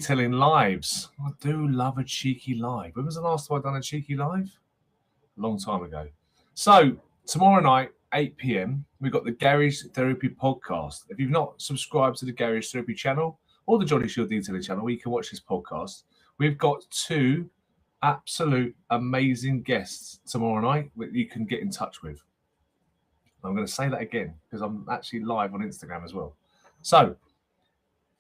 Telling lives. I do love a cheeky live. When was the last time I've done a cheeky live? A long time ago. So tomorrow night, 8 p.m., we've got the Garage Therapy podcast. If you've not subscribed to the Garage Therapy channel or the Johnny Shield Detailing channel, where you can watch this podcast, we've got two absolute amazing guests tomorrow night that you can get in touch with. I'm going to say that again because I'm actually live on Instagram as well. So,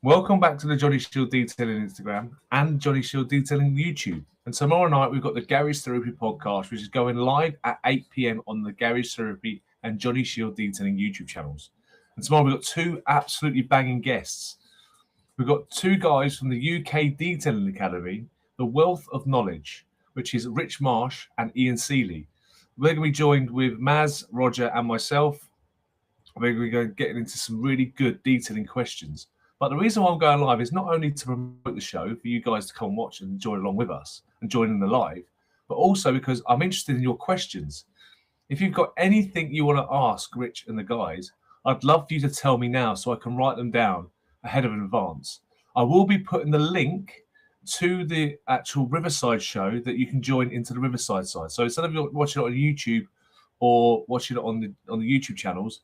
welcome back to the Johnny Shield Detailing Instagram and Johnny Shield Detailing YouTube. And tomorrow night, we've got the Garage Therapy podcast, which is going live at 8 p.m. on the Garage Therapy and Johnny Shield Detailing YouTube channels. And tomorrow, we've got two absolutely banging guests. We've got two guys from the UK Detailing Academy, The Wealth of Knowledge, which is Rich Marsh and Ian Seeley. We're going to be joined with Maz, Roger, and myself. We're going to be getting into some really good detailing questions. But the reason why I'm going live is not only to promote the show for you guys to come and watch and join along with us and join in the live, but also because I'm interested in your questions. If you've got anything you want to ask Rich and the guys, I'd love for you to tell me now so I can write them down ahead of advance. I will be putting the link to the actual Riverside show that you can join into the Riverside side. So instead of watching it on YouTube or watching it on the YouTube channels,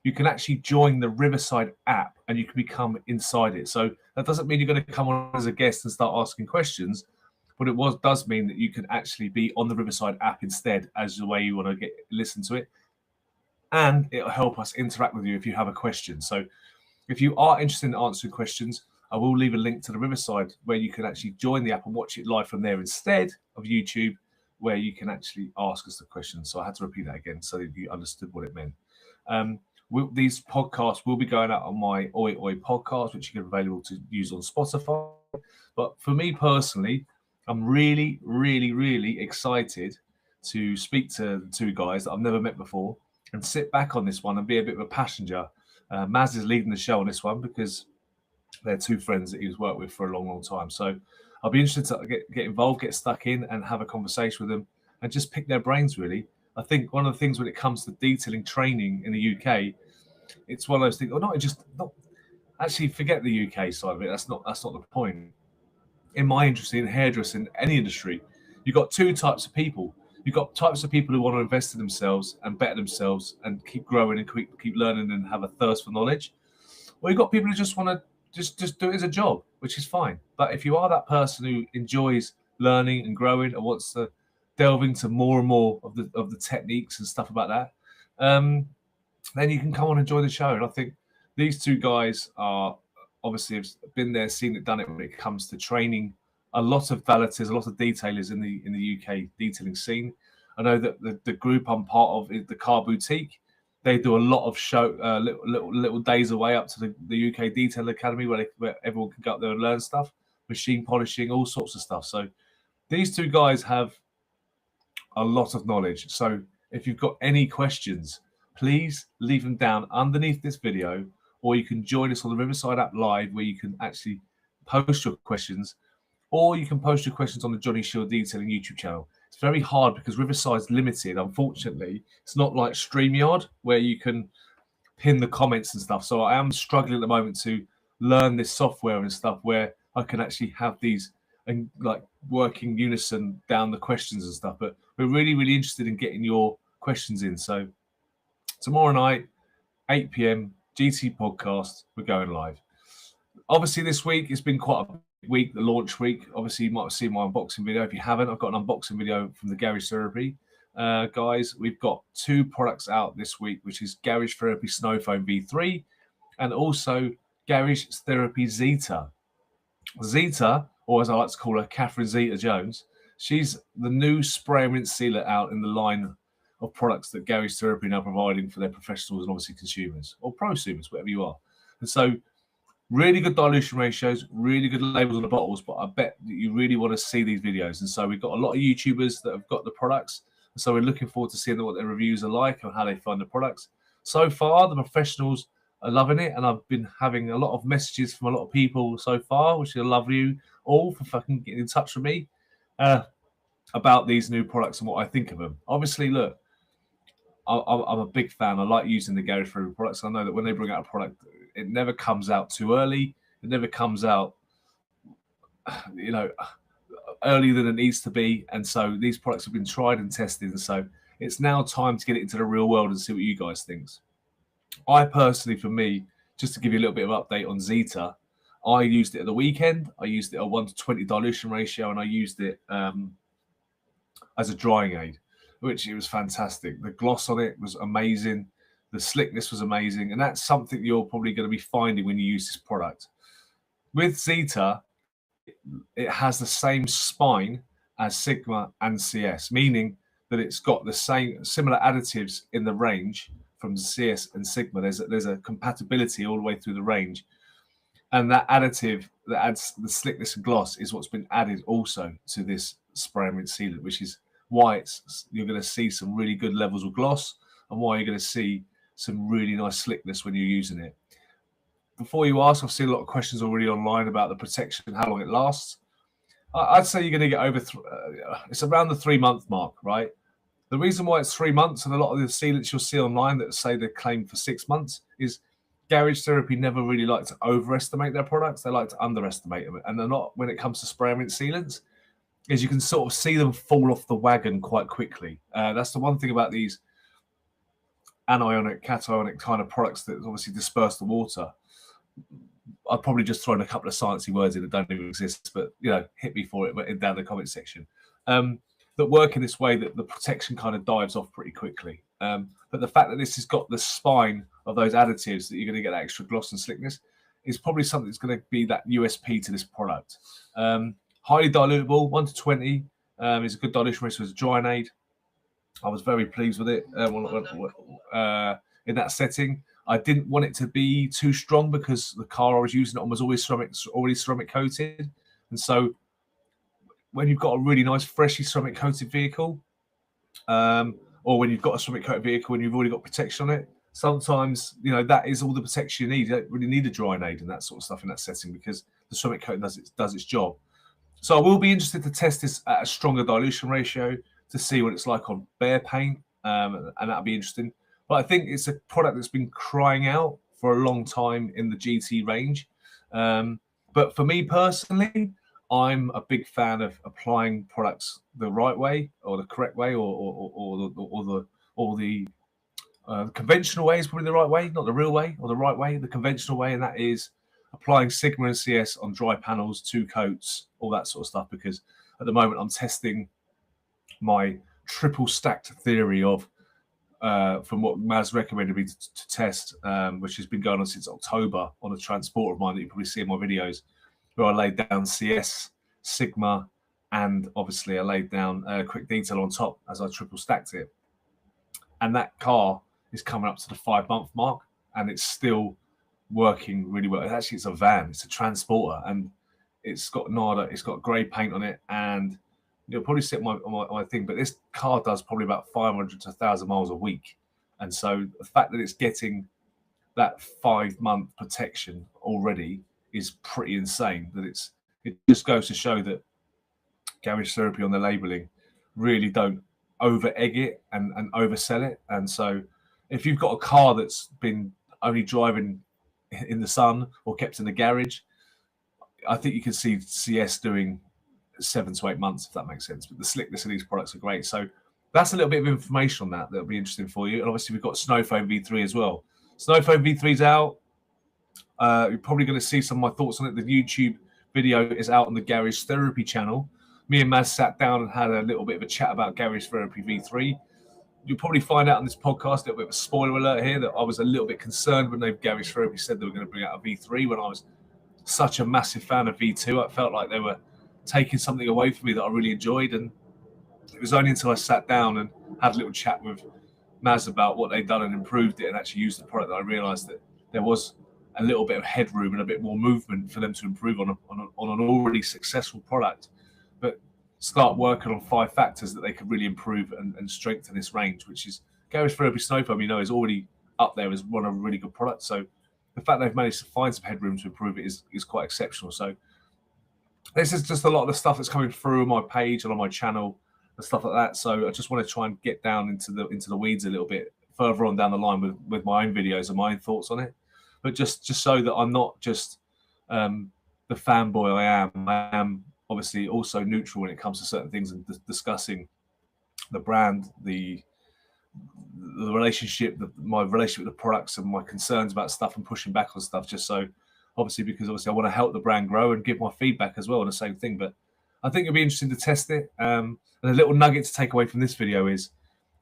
you can actually join the Riverside app and you can become inside it. So that doesn't mean you're going to come on as a guest and start asking questions, but it does mean that you can actually be on the Riverside app instead as the way you want to listen to it. And it'll help us interact with you if you have a question. So if you are interested in answering questions, I will leave a link to the Riverside where you can actually join the app and watch it live from there instead of YouTube, where you can actually ask us the questions. So I had to repeat that again so that you understood what it meant. These podcasts will be going out on my Oi Oi podcast, which you can available to use on Spotify. But for me personally, I'm really, really, really excited to speak to the two guys that I've never met before and sit back on this one and be a bit of a passenger. Maz is leading the show on this one because they're two friends that he's worked with for a long, long time. So I'll be interested to get involved, get stuck in and have a conversation with them and just pick their brains, really. I think one of the things when it comes to detailing training in the UK, it's one of those things, or not actually forget the UK side of it. That's not the point. In my industry, in hairdressing, any industry, you've got two types of people. You've got types of people who want to invest in themselves and better themselves and keep growing and keep learning and have a thirst for knowledge. Or you've got people who just want to just do it as a job, which is fine. But if you are that person who enjoys learning and growing and wants to delve into more and more of the techniques and stuff about that, then you can come on and join the show. And I think these two guys are obviously have been there, seen it, done it when it comes to training a lot of valeters, a lot of detailers in the UK detailing scene. I know that the group I'm part of is the Car Boutique. They do a lot of show, little days away up to the UK Detail Academy where everyone can go up there and learn stuff, machine polishing, all sorts of stuff. So these two guys have a lot of knowledge. So if you've got any questions, please leave them down underneath this video, or you can join us on the Riverside app live where you can actually post your questions, or you can post your questions on the Johnny Shield Detailing YouTube channel. It's very hard because Riverside's limited, unfortunately. It's not like StreamYard where you can pin the comments and stuff. So I am struggling at the moment to learn this software and stuff where I can actually have these and like working unison down the questions and stuff. But we're really, really interested in getting your questions in. So tomorrow night, 8 p.m, GT podcast, we're going live. Obviously, this week it's been quite a big week, the launch week. Obviously, you might have seen my unboxing video. If you haven't, I've got an unboxing video from the Garage Therapy. Guys, we've got two products out this week, which is Garage Therapy Snow Foam V3 and also Garage Therapy Zeta. Zeta, or as I like to call her, Catherine Zeta-Jones, she's the new spray and rinse sealer out in the line of products that Garage Therapy are now providing for their professionals and obviously consumers or prosumers, whatever you are. And so really good dilution ratios, really good labels on the bottles, but I bet that you really want to see these videos. And so we've got a lot of YouTubers that have got the products. And so we're looking forward to seeing what their reviews are like and how they find the products. So far, the professionals are loving it. And I've been having a lot of messages from a lot of people so far, which I love you all for fucking getting in touch with me about these new products and what I think of them. Obviously, look, I'm a big fan. I like using the Garage Therapy products. I know that when they bring out a product, it never comes out too early. It never comes out you know, earlier than it needs to be. And so these products have been tried and tested. And so it's now time to get it into the real world and see what you guys think. I personally, for me, just to give you a little bit of update on Zeta, I used it at the weekend. I used it at 1:20 dilution ratio, and I used it as a drying aid, which it was fantastic. The gloss on it was amazing. The slickness was amazing. And that's something you're probably going to be finding when you use this product. With Zeta, it has the same spine as Sigma and CS, meaning that it's got the same similar additives in the range from CS and Sigma. There's a compatibility all the way through the range. And that additive that adds the slickness and gloss is what's been added also to this spray and rinse sealant, which is why you're going to see some really good levels of gloss and why you're going to see some really nice slickness when you're using it. Before you ask, I've seen a lot of questions already online about the protection and how long it lasts. I'd say you're going to get over, it's around the 3-month mark, right? The reason why it's 3 months, and a lot of the sealants you'll see online that say they claim for 6 months, is Garage Therapy never really like to overestimate their products. They like to underestimate them. And they're not, when it comes to spray and rinse sealants, is you can sort of see them fall off the wagon quite quickly. That's the one thing about these anionic, cationic kind of products that obviously disperse the water. I've probably just thrown a couple of sciencey words in that don't even exist, but hit me for it down in the comment section. That work in this way that the protection kind of dives off pretty quickly. But the fact that this has got the spine of those additives that you're going to get that extra gloss and slickness is probably something that's going to be that USP to this product. Highly dilutable, 1:20 is a good dilution ratio as a drying aid. I was very pleased with it in that setting. I didn't want it to be too strong because the car I was using it on was already ceramic coated. And so when you've got a really nice, freshly ceramic coated vehicle, or when you've got a ceramic coated vehicle and you've already got protection on it, sometimes, that is all the protection you need. You don't really need a drying aid and that sort of stuff in that setting because the ceramic coating does its job. So I will be interested to test this at a stronger dilution ratio to see what it's like on bare paint, and that'll be interesting. But I think it's a product that's been crying out for a long time in the GT range. But for me personally, I'm a big fan of applying products the right way or the correct way, or the conventional way is probably the right way, not the real way or the right way, the conventional way, and that is applying Sigma and CS on dry panels, 2 coats, all that sort of stuff. Because at the moment I'm testing my triple stacked theory of from what Maz recommended me to test, which has been going on since October on a transporter of mine that you probably see in my videos, where I laid down CS, Sigma, and obviously I laid down quick detail on top as I triple stacked it. And that car is coming up to the 5-month mark and it's still working really well. Actually, it's a van, it's a transporter, and it's got Nada, it's got grey paint on it, and you'll probably sit on my thing, but this car does probably about 500 to 1,000 miles a week. And so the fact that it's getting that 5-month protection already is pretty insane. That it just goes to show that Garage Therapy on the labeling really don't over egg it and oversell it. And so if you've got a car that's been only driving in the sun or kept in the garage, I think you can see CS doing 7 to 8 months, if that makes sense. But the slickness of these products are great. So that's a little bit of information on that that'll be interesting for you. And obviously we've got Snowfoam V3 as well. Snowfoam V3's out. You're probably going to see some of my thoughts on it. The YouTube video is out on the Garage Therapy channel. Me and Maz sat down and had a little bit of a chat about Garage Therapy V3. You'll probably find out on this podcast, a little bit of a spoiler alert here, that I was a little bit concerned when Garage Therapy said they were going to bring out a V3 when I was such a massive fan of V2. I felt like they were taking something away from me that I really enjoyed. And it was only until I sat down and had a little chat with Maz about what they'd done and improved it and actually used the product that I realised that there was a little bit of headroom and a bit more movement for them to improve on an already successful product, but start working on 5 factors that they could really improve and strengthen this range, which is Garage Therapy Snowfoam, is already up there as one of a really good products. So the fact they've managed to find some headroom to improve it is quite exceptional. So this is just a lot of the stuff that's coming through on my page and on my channel and stuff like that. So I just want to try and get down into the weeds a little bit further on down the line with my own videos and my own thoughts on it. But just so that I'm not just the the fanboy I am obviously also neutral when it comes to certain things and discussing the brand, the relationship, my relationship with the products, and my concerns about stuff and pushing back on stuff. Just so, because I want to help the brand grow and give my feedback as well on the same thing. But I think it'll be interesting to test it. And a little nugget to take away from this video is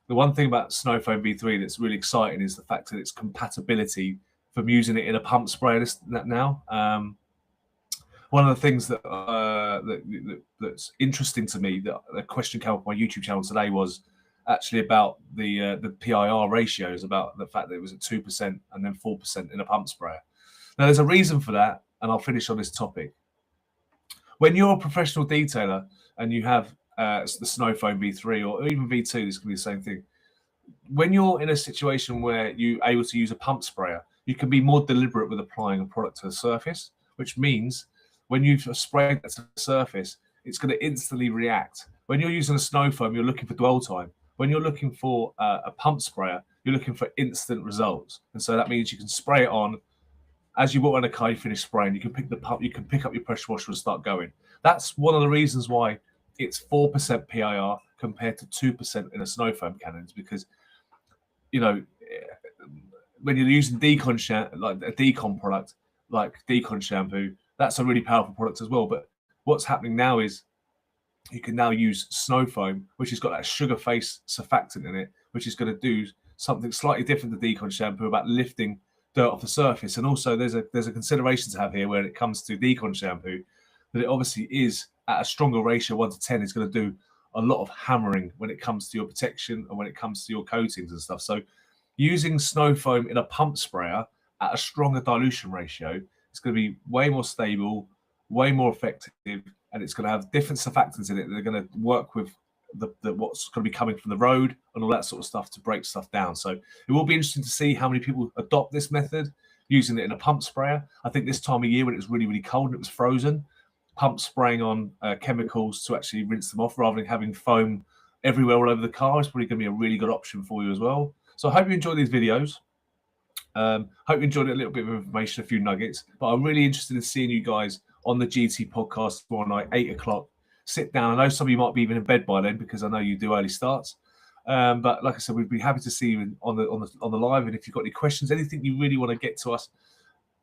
the one thing about Snowfoam V3 that's really exciting is the fact that its compatibility from using it in a pump sprayer now. One of the things that's interesting to me, that a question came up on my YouTube channel today, was actually about the PIR ratios, about the fact that it was at 2% and then 4% in a pump sprayer. Now, there's a reason for that, and I'll finish on this topic. When you're a professional detailer and you have the Snowfoam V3 or even V2, this can be the same thing. When you're in a situation where you're able to use a pump sprayer, you can be more deliberate with applying a product to the surface, which means when you've sprayed that to the surface, it's going to instantly react. When you're using a Snowfoam, you're looking for dwell time. When you're looking for a pump sprayer, you're looking for instant results. And so that means you can spray it on. As you walk around a car, you finish spraying, you can pick the pump, you can pick up your pressure washer and start going. That's one of the reasons why it's 4% PIR compared to 2% in a Snowfoam cannons, because, you know, when you're using Decon like a Decon product, like Decon shampoo, that's a really powerful product as well. But what's happening now is you can now use Snowfoam, which has got that sugar face surfactant in it, which is going to do something slightly different to Decon shampoo about lifting dirt off the surface. And also there's a consideration to have here when it comes to Decon shampoo, that it obviously is at a stronger ratio, 1 to 10, is going to do a lot of hammering when it comes to your protection and when it comes to your coatings and stuff. So using Snowfoam in a pump sprayer at a stronger dilution ratio, it's going to be way more stable, way more effective, and it's going to have different surfactants in it that are going to work with the what's going to be coming from the road and all that sort of stuff to break stuff down. So it will be interesting to see how many people adopt this method, using it in a pump sprayer. I think this time of year when it was really, really cold and it was frozen, pump spraying on chemicals to actually rinse them off rather than having foam everywhere all over the car is probably going to be a really good option for you as well. So I hope you enjoy these videos. Hope you enjoyed a little bit of information, a few nuggets. But I'm really interested in seeing you guys on the GT podcast tomorrow night, 8 o'clock. Sit down. I know some of you might be even in bed by then because I know you do early starts. But like I said, we'd be happy to see you on the live. And if you've got any questions, anything you really want to get to us,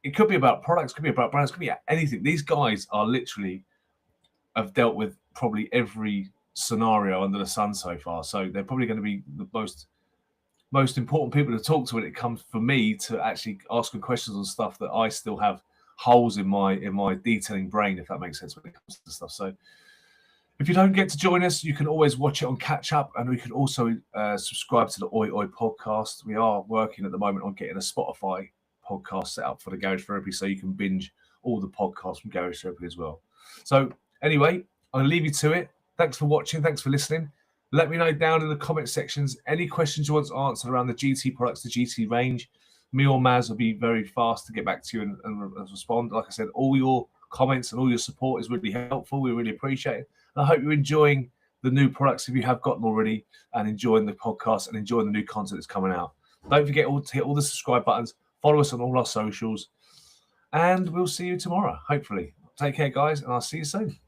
it could be about products, could be about brands, could be anything. These guys are literally have dealt with probably every scenario under the sun so far. So they're probably going to be the most important people to talk to when it comes for me to actually ask them questions on stuff that I still have holes in my detailing brain, if that makes sense when it comes to stuff. So if you don't get to join us, you can always watch it on catch up, and we can also subscribe to the Oi Oi podcast. We are working at the moment on getting a Spotify podcast set up for the Garage Therapy, so you can binge all the podcasts from Garage Therapy as well. So anyway, I'm gonna leave you to it. Thanks for watching. Thanks for listening. Let me know down in the comment sections any questions you want answered around the GT products, the GT range. Me or Maz will be very fast to get back to you and respond. Like I said, all your comments and all your support is really helpful. We really appreciate it. And I hope you're enjoying the new products if you have gotten already, and enjoying the podcast and enjoying the new content that's coming out. Don't forget to hit all the subscribe buttons. Follow us on all our socials. And we'll see you tomorrow, hopefully. Take care, guys, and I'll see you soon.